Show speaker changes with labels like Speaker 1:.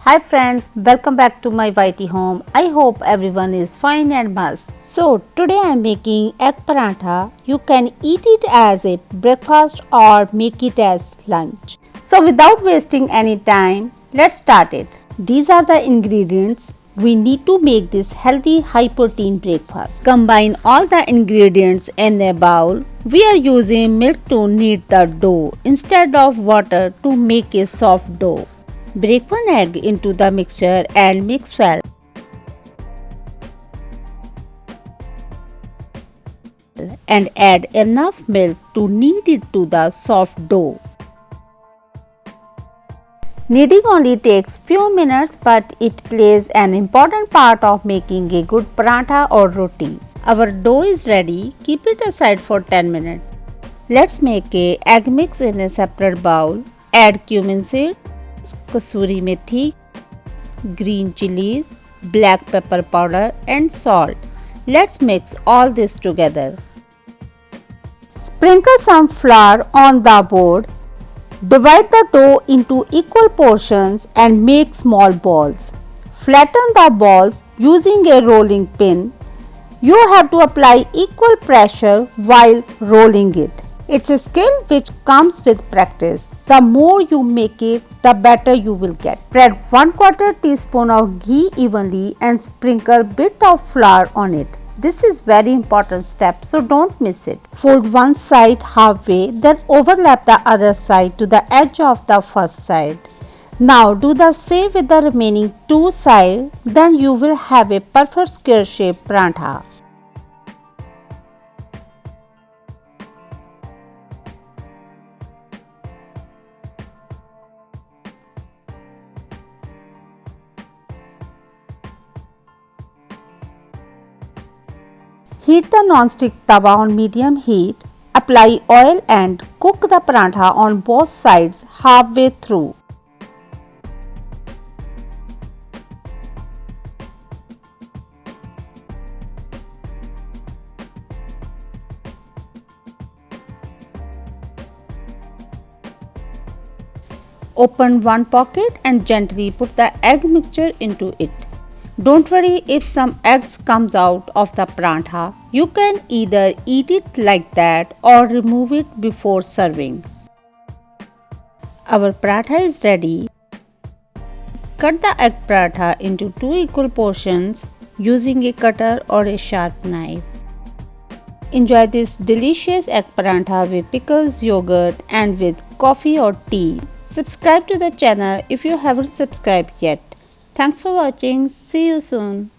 Speaker 1: Hi friends, welcome back to my YT home. I hope everyone is fine and must. So today I am making egg paratha. You can eat it as a breakfast or make it as lunch. So without wasting any time, let's start it. These are the ingredients we need to make this healthy high protein breakfast. Combine all the ingredients in a bowl. We are using milk to knead the dough instead of water to make a soft dough. Break one egg into the mixture and mix well. And add enough milk to knead it to the soft dough. Kneading only takes few minutes, but it plays an important part of making a good paratha or roti. Our dough is ready. Keep it aside for 10 minutes. Let's make a egg mix in a separate bowl. Add cumin seed, Kasuri Methi, green chillies, black pepper powder and salt. Let's mix all this together. Sprinkle some flour on the board. Divide the dough into equal portions and make small balls. Flatten the balls using a rolling pin. You have to apply equal pressure while rolling it. It's a skill which comes with practice. The more you make it, the better you will get. Spread 1/4 teaspoon of ghee evenly and sprinkle bit of flour on it. This is very important step, so don't miss it. Fold one side halfway, then overlap the other side to the edge of the first side. Now do the same with the remaining two sides, then you will have a perfect square shaped paratha. Heat the non-stick tawa on medium heat. Apply oil and cook the paratha on both sides halfway through. Open one pocket and gently put the egg mixture into it. Don't worry if some eggs comes out of the paratha. You can either eat it like that or remove it before serving. Our paratha is ready. Cut the egg paratha into two equal portions using a cutter or a sharp knife. Enjoy this delicious egg paratha with pickles, yogurt and with coffee or tea. Subscribe to the channel if you haven't subscribed yet. Thanks for watching. See you soon.